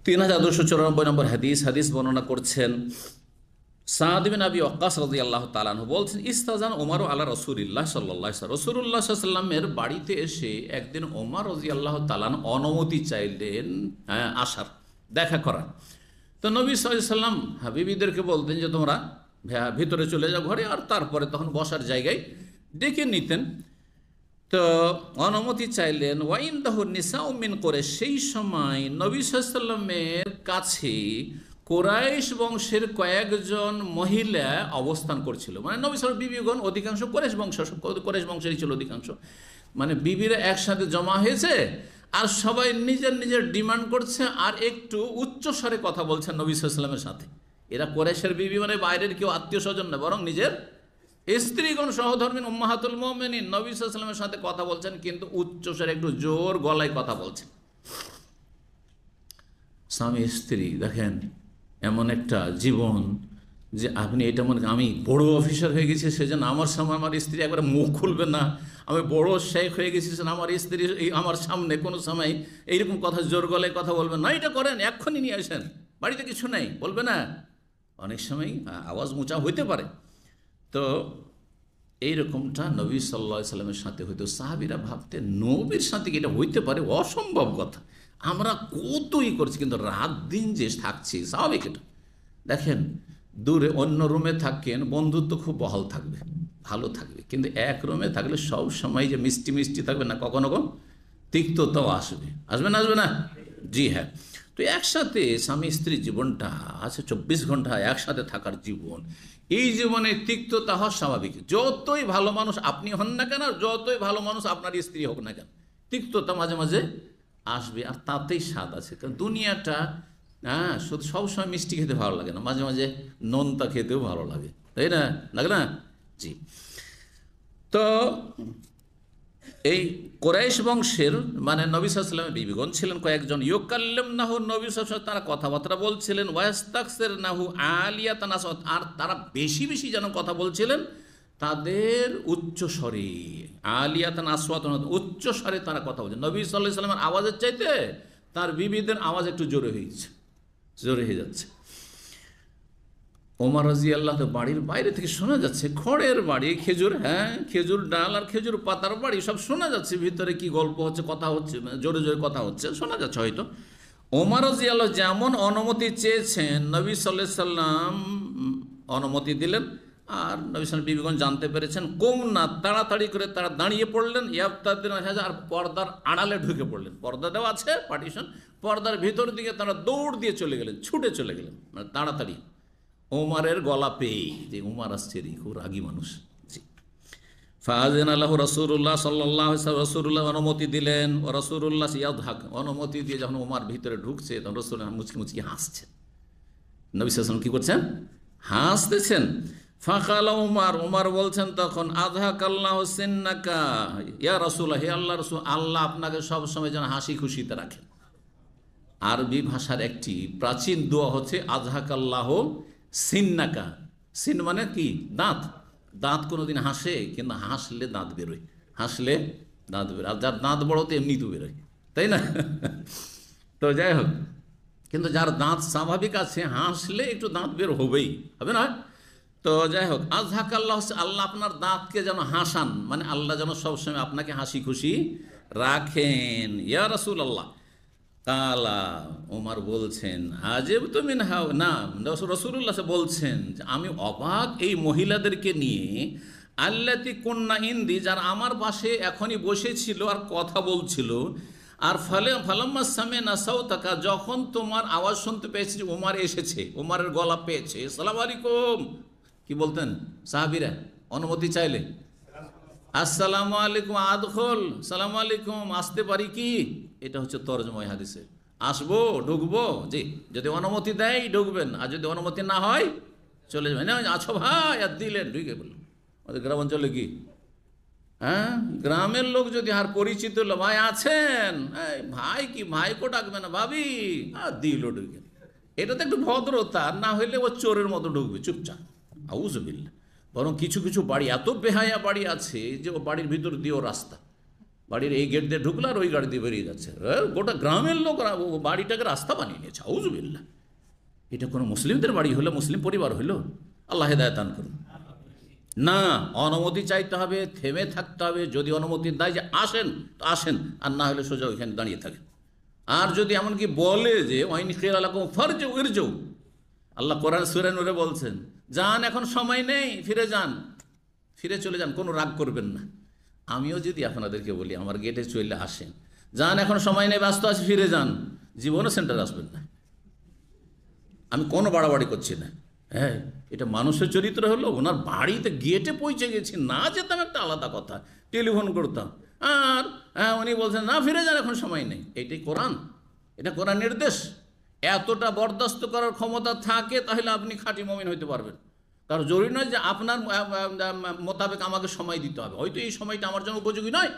3294 নম্বর হাদিস বর্ণনা করছেন সাদ বিন আবি ওয়াক্কাস রাদিয়াল্লাহু তাআলা আনহু বলছেন, ইস্তাজান ওমর আলা রাসূলিল্লাহ সাল্লাল্লাহু আলাইহি ওয়াসাল্লাম, রাসূলুল্লাহ সাল্লাল্লাহু আলাইহি ওয়াসাল্লামের বাড়িতে এসে একদিন ওমর রাদিয়াল্লাহু তাআলা অনুমতি চাইলেন আসার, দেখা করার। তো নবী সাল্লাল্লাহু আলাইহি ওয়াসাল্লাম হাবিবিদেরকে বলতেন যে তোমরা ভিতরে চলে যাও ঘরে, আর তারপরে তখন বসার জায়গায় ডেকে নিতেন। তো অনুমতি চাইলেন। ওয়াইনদাহু নিসাউ মিন কুরাইশ, সেই সময় নবী সাল্লাল্লাহু আলাইহি ওয়াসাল্লামের কাছে কুরাইশ বংশের কয়েকজন মহিলা অবস্থান করছিল। মানে নবী সাল্লাল্লাহু আলাইহি ওয়াসাল্লাম বিবিগণ অধিকাংশ কুরাইশ বংশেরই ছিল অধিকাংশ। মানে বিবিরা একসাথে জমা হয়েছে আর সবাই নিজের নিজের ডিমান্ড করছে আর একটু উচ্চ স্বরে কথা বলছেন নবী সাল্লাল্লাহু আলাইহি ওয়াসাল্লামের সাথে। এরা কুরাইশের বিবি, মানে বাইরের কেউ আত্মীয় স্বজন না, বরং নিজের স্ত্রীগণ সহধর্মিন উম্মাহাতুল মুমিনিন নবী সাল্লাল্লাহু আলাইহি ওয়াসাল্লামের সাথে কথা বলছেন, কিন্তু উচ্চ স্বরে একটু জোর গলায় কথা বলছেন। স্বামী স্ত্রী, দেখেন এমন একটা জীবন যে আপনি এটা মনে, আমি বড় অফিসার হয়ে গেছি সেজন্য আমার সামনে আমার স্ত্রী একবারে মুখ খুলবে না, আমি বড় শেখ হয়ে গেছি সেজন্য আমার স্ত্রী আমার সামনে কোনো সময় এইরকম কথা জোর গলায় কথা বলবে না। এটা করেন, এক্ষুনি নিয়ে আসেন, বাড়িতে কিছু নেই, বলবে না। অনেক সময় আওয়াজ উঁচা হইতে পারে। তো এইরকমটা নবী সাল্লাল্লাহু আলাইহি সাল্লামের সাথে হইতো। সাহাবীরা ভাবতেন নবীর সাথে কি এটা হইতে পারে, অসম্ভব কথা। আমরা কতই করছি, কিন্তু রাত দিন যে থাকছি স্বাভাবিক এটা। দেখেন দূরে অন্য রুমে থাকেন, বন্ধুত্ব খুব বহাল থাকবে, ভালো থাকবে, কিন্তু এক রুমে থাকলে সব সময় যে মিষ্টি মিষ্টি থাকবে না, কখনো কখনো তিক্ততাও আসবে, আসবে না, আসবে না? জি হ্যাঁ। তো একসাথে স্বামী স্ত্রী জীবনটা আছে 24 ঘন্টা একসাথে থাকার জীবন। এই জীবনে তিক্ততা হওয়া স্বাভাবিক। যতই ভালো মানুষ আপনি হন না কেন, আর যতই ভালো মানুষ আপনার স্ত্রী হোক না কেন, তিক্ততা মাঝে মাঝে আসবে, আর তাতেই স্বাদ আছে। কারণ দুনিয়াটা শুধু সবসময় মিষ্টি খেতে ভালো লাগে না, মাঝে মাঝে নোনতা খেতেও ভালো লাগে, তাই না? লাগে না? জি। তো এই কুরাইশ বংশের মানে নবী সাল্লাল্লাহু আলাইহি ওয়াসাল্লামের বিবিগণ ছিলেন কয়েকজন। ইউকাল্লিমনাহু, নবী সাল্লাল্লাহু আলাইহি ওয়াসাল্লাম তারা কথাবার্তা বলছিলেন। ওয়াস্তাকসিরনাহু আলিয়াতান আসওয়াত, আর তারা বেশি বেশি যেন কথা বলছিলেন তাদের উচ্চ স্বরে। আলিয়াতান আসওয়াত, উচ্চ স্বরে তারা কথা বলছেন। নবী সাল্লাল্লাহু আলাইহি ওয়াসাল্লামের আওয়াজের চাইতে তার বিবিদের আওয়াজ একটু জোরে হয়ে যাচ্ছে। ওমর রাদিয়াল্লাহু আনহু বাড়ির বাইরে থেকে শোনা যাচ্ছে, খড়ের বাড়ি, খেজুর, খেজুর ডাল আর খেজুর পাতার বাড়ি, সব শোনা যাচ্ছে ভিতরে কি গল্প হচ্ছে, কথা হচ্ছে, জোরে জোরে কথা হচ্ছে, শোনা যাচ্ছে হয়তো। ওমর রাদিয়াল্লাহু আনহু যেমন অনুমতি চেয়েছেন নবী সাল্লাল্লাহু আলাইহি ওয়াসাল্লাম অনুমতি দিলেন, আর নবী সাল্লাল্লাহু আলাইহি ওয়াসাল্লাম বিবিগণ জানতে পেরেছেন। না তাড়াতাড়ি করে তারা দাঁড়িয়ে পড়লেন, ইয়াফতাদিন, আর পর্দার আড়ালে ঢুকে পড়লেন। পর্দা দেওয়া আছে, পার্টিশন, পর্দার ভিতর দিকে তারা দৌড় দিয়ে চলে গেলেন, ছুটে চলে গেলেন, মানে তাড়াতাড়ি। ওমরের গলা পেয়ে, যে ওমর আসছে, খুব রাগী মানুষ। জি। ফাআযানা লাহু রাসূলুল্লাহ সাল্লাল্লাহু আলাইহি ওয়াসাল্লাম, রাসূলুল্লাহ অনুমতি দিলেন। ও রাসূলুল্লাহ ইয়াদহাক, অনুমতি দিয়ে যখন ওমর ভিতরে ঢুকছে তখন রাসূলুল্লাহ মুচকি মুচকি হাসছেন। নবী সাল্লাল্লাহু আলাইহি ওয়াসাল্লাম কি করছেন? হাসতেছেন। ফাকালা ওমর বলছেন তখন, আযহাকাল্লাহু সিন্নাকা ইয়া রাসূলুল্লাহ, হে আল্লাহর রাসূল, আল্লাহ আপনাকে সব সময় যেন হাসি খুশিতে রাখেন। আরবি ভাষার একটি প্রাচীন দোয়া হচ্ছে আযহাকাল্লাহু সিন্নাকা। সিন মানে কি? দাঁত। দাঁত কোনোদিন হাসে, কিন্তু হাসলে দাঁত বেরোয়, হাসলে দাঁত বেরোয়। আর যার দাঁত বড় তো এমনি তো বেরোয়, তাই না? তো যাই হোক, কিন্তু যার দাঁত স্বাভাবিক আছে হাসলে একটু দাঁত বের হবেই, হবে না? তো যাই হোক, আযহাকাল্লাহ, আল্লাহ আপনার দাঁতকে যেন হাসান, মানে আল্লাহ যেন সবসময় আপনাকে হাসি খুশি রাখেন। ইয়া রাসূলুল্লাহ। কালা, ওমর বলছেন, আজেব তো মিন হাও, না রাসূলুল্লাহ বলছেন যে আমি অবাক এই মহিলাদেরকে নিয়ে, আল্লাতি কুন্না ইন্দি, যারা আমার পাশে এখনই বসেছিল আর কথা বলছিল। আর ফালাম্মা সামি'না সাওতাকা, যখন তোমার আওয়াজ শুনতে পেয়েছি যে ওমর এসেছে, ওমরের গলা পেয়েছে, আসসালামু আলাইকুম, কি বলতেন সাহাবীরা অনুমতি চাইলে? আসসালামু আলাইকুম, আদখুল, সালামু আলাইকুম, আসতে পারি কি? এটা হচ্ছে তরজমা হাদিসে। আসবো, ঢুকবো? জি। যদি অনুমতি দেয় ঢুকবেন, আর যদি অনুমতি না হয় চলে যাবেন। আছো ভাই, আর দিলেন, ঢুকে বললেন। আমাদের গ্রামাঞ্চলে কি গ্রামের লোক যদি আর পরিচিত ভাই আছেন, ভাই কি ভাইকে ডাকবে না, ভাবি, আর দিল ঢুকে। এটা তো একটু ভদ্রতা, না হইলে ও চোরের মতো ঢুকবে চুপচাপ। আউযুবিল্লাহ। বরং কিছু কিছু বাড়ি এত বেহায়া বাড়ি আছে যে ও বাড়ির ভিতর দিয়েও রাস্তা, বাড়ির এই গেট দিয়ে ঢুকলো আর ওই গাড়ি দিয়ে বেরিয়ে যাচ্ছে, গোটা গ্রামের লোক বাড়িটাকে রাস্তা বানিয়ে নিয়েছে। আউযুবিল্লাহ, এটা কোনো মুসলিমদের বাড়ি হলো, মুসলিম পরিবার হলো? আল্লাহ হেদায়েত দান করুন। না, অনুমতি চাইতে হবে, থেমে থাকতে হবে। যদি অনুমতি দেয় যে আসেন তো আসেন, আর না হলে সোজা ওইখানে দাঁড়িয়ে থাকেন। আর যদি এমনকি বলে যে ওয়াইন খিয়াল আলাকুম ফারজু ইরজু, আল্লাহ কোরআন সূরা নূরে বলছেন, যান এখন সময় নেই, ফিরে যান, ফিরে চলে যান, কোনো রাগ করবেন না। আমিও যদি আপনাদেরকে বলি আমার গেটে চলে আসেন, যান এখন সময় নেই, ব্যস্ত আছে, ফিরে যান, জীবনও সেন্টারে আসবেন না। আমি কোনো বাড়াবাড়ি করছি না। হ্যাঁ, এটা মানুষের চরিত্র হলো। ওনার বাড়িতে গেটে পৌঁছে গেছি, না যেতাম একটা আলাদা কথা, টেলিফোন করতাম, আর উনি বলছেন না ফিরে যান এখন সময় নেই। এইটাই কোরআন, এটা কোরআন নির্দেশ। এতটা বরদাস্ত করার ক্ষমতা থাকে তাহলে আপনি খাঁটি মুমিন হইতে পারবেন। কারণ জরুরি নয় যে আপনার মোতাবেক আমাকে সময় দিতে হবে, হয়তো এই সময়টা আমার জন্য উপযোগী নয়।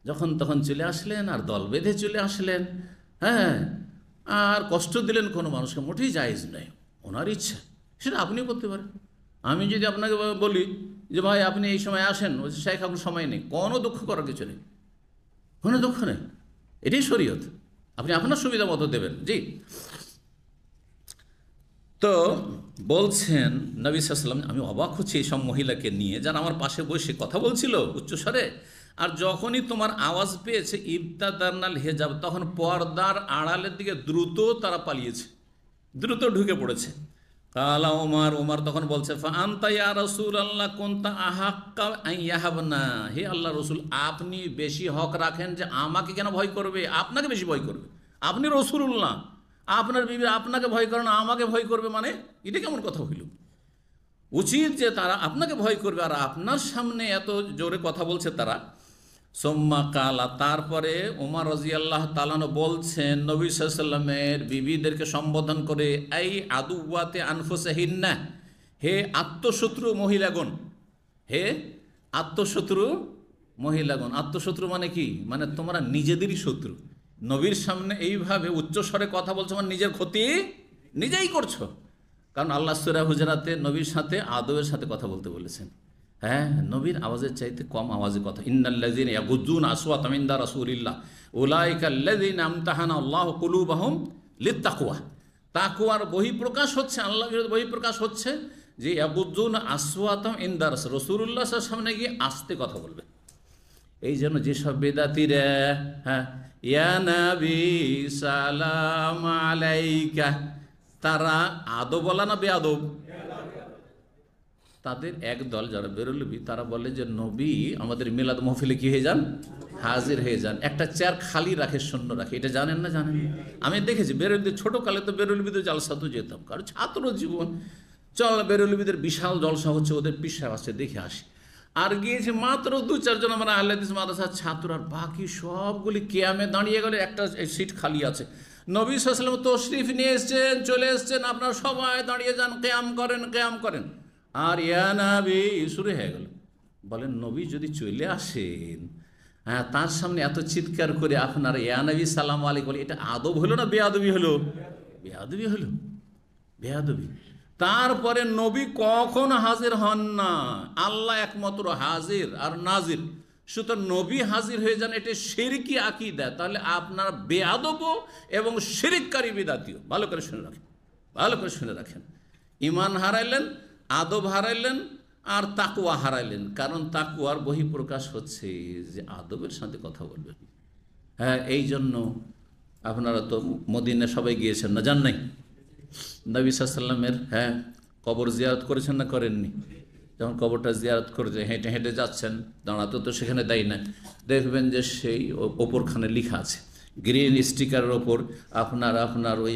যখন তখন চলে আসলেন আর দল বেঁধে চলে আসলেন, হ্যাঁ, আর কষ্ট দিলেন কোনো মানুষকে, মোটেই জায়েজ নয়। ওনার ইচ্ছা, সেটা আপনিও করতে পারেন। আমি যদি আপনাকে বলি যে ভাই আপনি এই সময় আসেন, বলছি শেখ এখন সময় নেই, কোনো দুঃখ করার কিছু নেই, কোনো দুঃখ নেই, এটাই শরীয়ত। আপনি আপনার সুবিধা মতো দেবেন। জি, তো বলছেন নবী সাল্লাল্লাহু আলাইহি ওয়াসাল্লাম, আমি অবাক হচ্ছি এইসব মহিলাকে নিয়ে যারা আমার পাশে বসে কথা বলছিল উচ্চস্বরে, আর যখনই তোমার আওয়াজ পেয়েছে ইবতাদারনাল হিজাব, তখন পর্দার আড়ালের দিকে দ্রুত তারা পালিয়েছে, দ্রুত ঢুকে পড়েছে। কালা ওমর, ওমর তখন বলছে ফা আনতা ইয়া রাসূলুল্লাহ কুনতা আহাক্কা আন ইয়াহাবনা, হে আল্লাহ রসুল, আপনি বেশি হক রাখেন যে আমাকে কেন ভয় করবে, আপনাকে বেশি ভয় করবে। আপনি রাসূলুল্লাহ, আপনার বিবি আপনাকে ভয় করে না, আমাকে ভয় করবে, মানে এটা কেমন কথা হইল? উচিত যে তারা আপনাকে ভয় করবে, আর আপনার সামনে এত জোরে কথা বলছে তারা। সোম্মা কালা, তারপরে ওমর রাদিয়াল্লাহু তাআলা আনহু বলছেন নবী সাল্লাল্লাহু আলাইহি ওয়াসাল্লামের বিবিদেরকে সম্বোধন করে, এই আদুওয়াতে আনফুসিহিন্না, হে আত্মশত্রু মহিলাগণ, হে আত্মশত্রু মহিলাগণ। আত্মশত্রু মানে কি? মানে তোমরা নিজেদেরই শত্রু। নবীর সামনে এইভাবে উচ্চস্বরে কথা বলছো, মানে নিজের ক্ষতি নিজেই করছো। কারণ আল্লাহ সূরা হুজুরাতে নবীর সাথে আদবের সাথে কথা বলতে বলেছেন। হ্যাঁ, নবীর আওয়াজের চাইতে কম আওয়াজে কথা। ইন্নাল্লাযীনা ইয়াগুযযুনা আসওয়াতাহুম ইনদা রাসূলিল্লাহ উলাইকাল্লাযীনা আমতাহানা আল্লাহু কুলুবাহুম লিত্তাকওয়া। তাকওয়ার বহিঃপ্রকাশ হচ্ছে, আল্লাহর বহিঃপ্রকাশ হচ্ছে যে ইয়াগুযযুনা আসওয়াতাহুম ইনদা রাসূলিল্লাহ, রাসূলুল্লাহর সামনে গিয়ে আস্তে কথা বলবে। এই জন্য যেসব বেদাতিরা, হ্যাঁ, ইয়া নবী সালাম আলাইকা, তারা আদব বলা না বেয়াদব? তাদের এক দল যারা বেরলবি, তারা বলে যে নবী আমাদের মিলাদ মাহফিলে কি হয়ে যান, হাজির হয়ে যান। একটা চেয়ার খালি রাখে, শূন্য রাখে। এটা জানেন না? জানেন? আমি দেখেছি বেরলবিদের, ছোটোকালে তো বেরলবিদের জালসাতেও যেতাম, কারণ ছাত্র জীবন। চল, বেরলবিদের বিশাল জলসা হচ্ছে, ওদের পিসা আছে, দেখে আসি। আর গিয়েছে মাত্র 2-4 জন আমরা আহলে হাদিস মাদ্রাসার ছাত্র, আর বাকি সবগুলি কিয়ামে দাঁড়িয়ে গেলে একটা সিট খালি আছে। নবী সাল্লাল্লাহু আলাইহি ওয়াসাল্লাম তশরিফ নিয়ে এসছেন, চলে এসছেন, আপনারা সবাই দাঁড়িয়ে যান, কিয়াম করেন, কিয়াম করেন। আর ইয়া নবী শুরু হয়ে গেল। বলেন নবী যদি চলে আসেন, হ্যাঁ, তার সামনে এত চিৎকার করে আপনার ইয়া নবী সালাম আলাইকুম বলে, এটা আদব হলো না বেয়াদবি হলো? বেয়াদবি হলো, বেয়াদবি। তারপরে নবী কখন হাজির হন না, আল্লাহ একমাত্র হাজির আর নাজির। সুতরাং নবী হাজির হয়ে যান, এটা শিরকি আকীদা। তাহলে আপনার বেয়াদব এবং শিরককারী বিদাতীয়। ভালো করে শুনে রাখেন, ভালো করে শুনে রাখেন। ঈমান হারাইলেন, আদব হারাইলেন, আর তাকওয়া হারাইলেন। কারণ তাকওয়ার বহিঃপ্রকাশ হচ্ছে যে আদবের সাথে কথা বলবেন। হ্যাঁ, এই জন্য আপনারা তো মদিনা সবাই গিয়েছেন না, জান নাই? নবী সাল্লাল্লাহু আলাইহি ওয়াসাল্লামের, হ্যাঁ, কবর জিয়ারত করেছেন না করেননি? যখন কবরটা জিয়ারত করে হেঁটে হেঁটে যাচ্ছেন, দাঁড়াতে তো সেখানে দেয় না, দেখবেন যে সেই ওপরখানে লেখা আছে, গ্রিন স্টিকারের ওপর আপনার ওই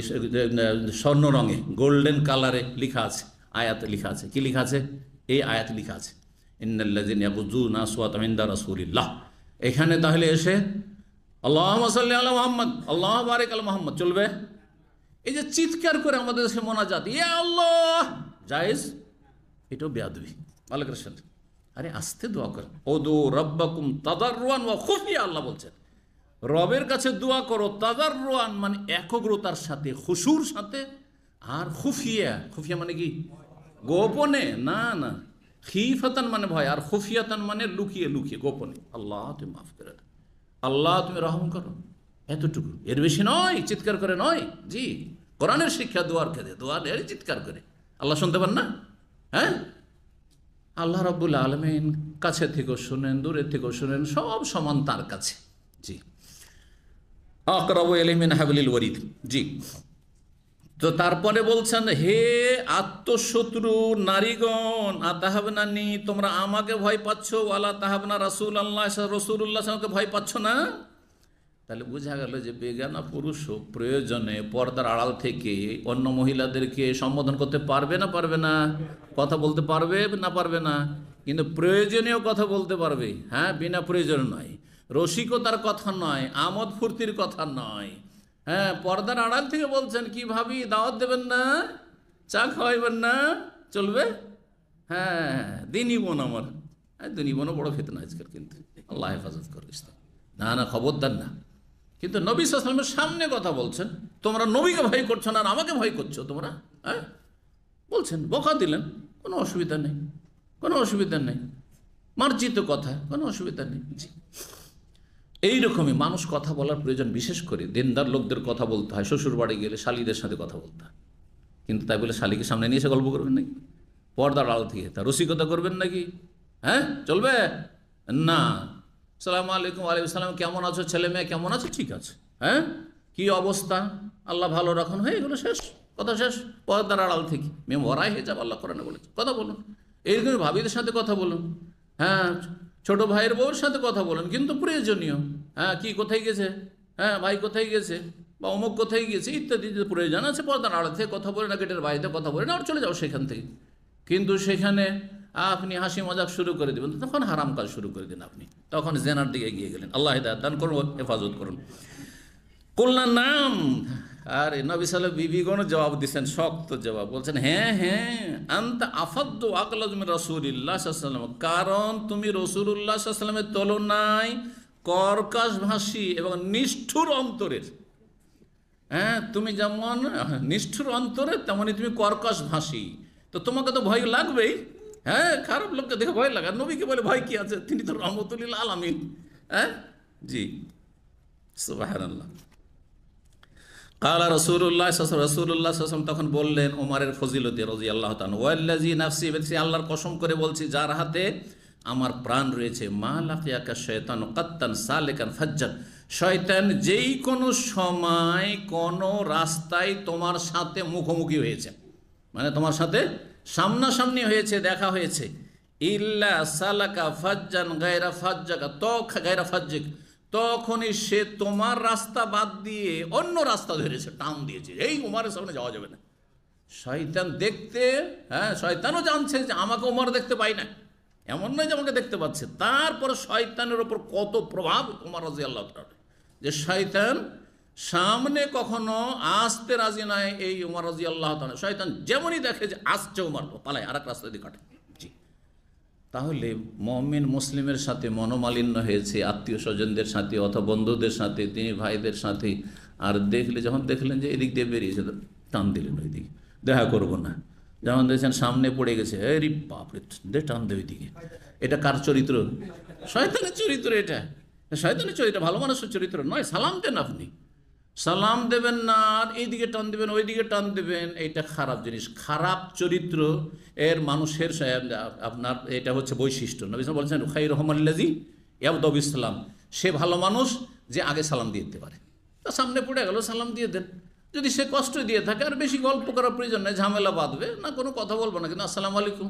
স্বর্ণ রঙে, গোল্ডেন কালারে লেখা আছে, আয়াত লেখা আছে। কি লেখা আছে? এই আয়াত লেখা আছে, ইন্নাল্লাযীনা ইয়াগুযযুনা আসওয়াতাহুম ইনদা রাসূলিল্লাহ। এখানে তাহলে এসে আল্লাহুম্মা সাল্লি আলা মুহাম্মদ, আল্লাহুম্মা বারিক আলা মুহাম্মদ চলবে? এই যে চিৎকার করে আমাদের দেশে মোনাজাত, ইয়া আল্লাহ, জায়েজ? এটাও বেয়াদবি। ভালো করে শুনুন। আরে আস্তে দোয়া করেন। উদু রাব্বাকুম তাদাররুআন ওয়া খুফিয়া, আল্লাহ বলছেন রবের কাছে দোয়া করো, তাদাররুআন মানে একগ্রতার সাথে, খুশুর সাথে, আর খুফিয়া, খুফিয়া মানে কি? গোপনে। না না, খিফাতান মানে ভয়, আর খুফিয়াতান মানে লুকিয়ে লুকিয়ে, গোপনে। আল্লাহ তুমি মাফ করে দাও। আল্লাহ তুমি রহম করো, এতটুকু, এর বেশি নয়, চিৎকার করে নয়। জি, কোরআনের শিক্ষা দোয়ার ক্ষেত্রে দোয়ার চিৎকার করে আল্লাহ শুনতে পান না? হ্যাঁ, আল্লাহ রাব্বুল আলামিন কাছে থেকেও শুনেন, দূরের থেকেও শুনেন, সব সমান তার কাছে। জি, আকরাবু ইলাইহি মিন হাবলিল ওয়ারিদ। জি, তো তারপরে বলছেন, হে আত্মশত্রু নারীগণ, আতাহাবনানি, তোমরা আমাকে ভয় পাচ্ছ, ওয়ালা তাহাবনা রাসূল আল্লাহ রাসূলুল্লাহ সাল্লাল্লাহু ভয় পাচ্ছ না। তাহলে বোঝা গেল যে বেগানা পুরুষও প্রয়োজনে পর্দার আড়াল থেকে অন্য মহিলাদেরকে সম্বোধন করতে পারবে না, পারবে না? কথা বলতে পারবে না, পারবে না? কিন্তু প্রয়োজনীয় কথা বলতে পারবে, হ্যাঁ, বিনা প্রয়োজন নয়, রসিকতার কথা নয়, আমোদ ফুর্তির কথা নয়। হ্যাঁ, পর্দার আড়াল থেকে বলছেন, কি ভাবি, দাওয়াত দেবেন না, চা খাওয়াইবেন না, চলবে? হ্যাঁ, দিনই বোন আমার, হ্যাঁ, দিনই বোনও বড় ফিতনা আজকাল, কিন্তু আল্লাহ হেফাজত করিস। না না, খবরদার না। কিন্তু নবী সাল্লাল্লাহু আলাইহি ওয়াসাল্লামের সামনে কথা বলছেন, তোমরা নবীকে ভয় করছো না, আর আমাকে ভয় করছো তোমরা, হ্যাঁ, বলছেন, বকা দিলেন, কোনো অসুবিধা নেই, কোনো অসুবিধা নেই, মার্জিত কথা, কোনো অসুবিধা নেই। জি, এইরকমই মানুষ কথা বলার প্রয়োজন, বিশেষ করে দিনদার লোকদের কথা বলতে হয়। শ্বশুর বাড়ি গেলে শালীদের সাথে কথা বলতে হয়, কিন্তু তাই বলে শালীকে সামনে নিয়ে এসে গল্প করবেন নাকি? পর্দার আড়াল থেকে তা রসিকতা করবেন নাকি? হ্যাঁ, চলবে না। সালামু আলাইকুম, ওয়ালাইকুম সালাম, কেমন আছো, ছেলে মেয়ে কেমন আছে, ঠিক আছে, হ্যাঁ, কি অবস্থা, আল্লাহ ভালো রাখুন, হয়ে গেলো, শেষ, কথা শেষ। পর্দার আড়াল থেকে মেয়ে মরাই হয়ে যাবে, আল্লাহ কোরআনে বলেছে, কথা বলুন। এইরকম ভাবিদের সাথে কথা বলুন, হ্যাঁ, ছোট ভাইয়ের বউর সাথে কথা বলুন, কিন্তু প্রয়োজনীয়। হ্যাঁ, কি কোথায় গেছে, হ্যাঁ, ভাই কোথায় গেছে, বা অমুক কোথায় গেছে, ইত্যাদি যদি প্রয়োজন আছে পর্দার আড়াল থেকে কথা বলে না, গেটের বাইরে কথা বলে না, আর চলে যাও সেখান থেকে। কিন্তু সেখানে আপনি হাসি মজাক শুরু করে দেবেন, তখন হারাম কাজ শুরু করে দিন আপনি, তখন জেনার দিকে গিয়ে গেলেন। আল্লাহ হিদায়াত দান করুন, হেফাজত করুন। কল্যাণ নাম। আর নবী সাল্লাল্লাহু বিবিগণ জবাব দিচ্ছেন, শক্ত জবাব, বলছেন, হ্যাঁ হ্যাঁ, আনতা আফাদ্দু আকলাজ মিন রাসূলিল্লাহ সাল্লাল্লাহু আলাইহি ওয়াসাল্লাম, কারণ তুমি রাসূলুল্লাহ সাল্লাল্লাহু আলাইহি ওয়াসাল্লামের তুলনায় কর্কশভাষী এবং নিষ্ঠুর অন্তরের। হ্যাঁ, তুমি যেমন নিষ্ঠুর অন্তরের, তেমনই তুমি কর্কশভাষী। তো তোমাকে তো ভয় লাগবেই, হ্যাঁ, খারাপ লোককে দেখে ভয় লাগে। নবীকে বলে ভয় কি আছে, তিনি তো রহমতুল লিল আলামিন। হ্যাঁ, জি, সুবহানাল্লাহ। কালা রাসূলুল্লাহ রাসূলুল্লাহ তখন বললেন ওমরের ফজিলতে রাদিয়াল্লাহু তাআলা, ওয়াল্লাযী নাফসি বিয়াদিহি, আল্লাহর কসম করে বলছি যার হাতে আমার প্রাণ রয়েছে, মা লাকিয়াকা শায়তান কাত্তান সালিকান ফাজ্জান, শয়তান যেই কোনো সময় কোনো রাস্তায় তোমার সাথে মুখোমুখি হয়েছে, মানে তোমার সাথে সামনাসামনি হয়েছে, দেখা হয়েছে, ইল্লা সালাকা ফাজ্জান গায়রা ফাজ্জাকা গায়রা ফাজ্জিক, তখনই সে তোমার রাস্তা বাদ দিয়ে অন্য রাস্তা ধরেছে, টান দিয়েছে, এই উমারের সামনে যাওয়া যাবে না। শয়তান দেখতে, হ্যাঁ, শয়তানও জানছে যে আমাকে উমর দেখতে পাই না, এমন নয় যে আমাকে দেখতে পাচ্ছে। তারপর শয়তানের ওপর কত প্রভাব উমর রাদিয়াল্লাহু তাআলা, যে শয়তান সামনে কখনো আসতে রাজি নয় এই উমর রাদিয়াল্লাহু তাআলা। শয়তান যেমনই দেখে যে আসছে উমর, পালায় আর এক রাস্তা দিয়ে কাটে। জি, তাহলে মুমিন মুসলিমের সাথে মনোমালিন্য হয়েছে, আত্মীয় স্বজনদের সাথে অথবা বন্ধুদের সাথে, তিনি ভাইদের সাথে, আর দেখলে যখন দেখলেন যে এদিক দিয়ে বেরিয়েছে, টান দিলেন ওই দিকে, দেখা করবো না। যেমন দেখছেন সামনে পড়ে গেছে, রে বাপরে, দে টান দে ওইদিকে। এটা কার চরিত্র? শয়তানের চরিত্র। এটা শয়তানের চরিত্র, ভালো মানুষের চরিত্র নয়। সালাম দেন, আপনি সালাম দেবেন না, আর এইদিকে টান দেবেন, ওইদিকে টান দেবেন, এইটা খারাপ জিনিস, খারাপ চরিত্র এর মানুষের আপনার এটা হচ্ছে বৈশিষ্ট্য। নবী সাল্লাল্লাহু আলাইহি ওয়াসাল্লাম বলছেন, খায়রুহুম আল্লাযী ইয়াবদাউ বিসসালাম, সে ভালো মানুষ যে আগে সালাম দিয়ে দিতে পারে। তা সামনে পড়ে গেল, সালাম দিয়ে দেন। যদি সে কষ্ট দিয়ে থাকে, আর বেশি গল্প করার প্রয়োজন নেই, ঝামেলা বাঁধবে না, কোনো কথা বলবো না, কিন্তু আসসালামু আলাইকুম,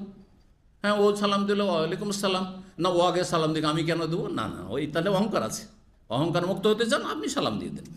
হ্যাঁ, ও সালাম দিল, ওয়ালাইকুম আসসালাম, না ও আগে সালাম দিকে আমি কেন দেবো, না না, ওই তাহলে অহংকার আছে। অহংকার মুক্ত হতে চান, আপনি সালাম দিয়ে দেন।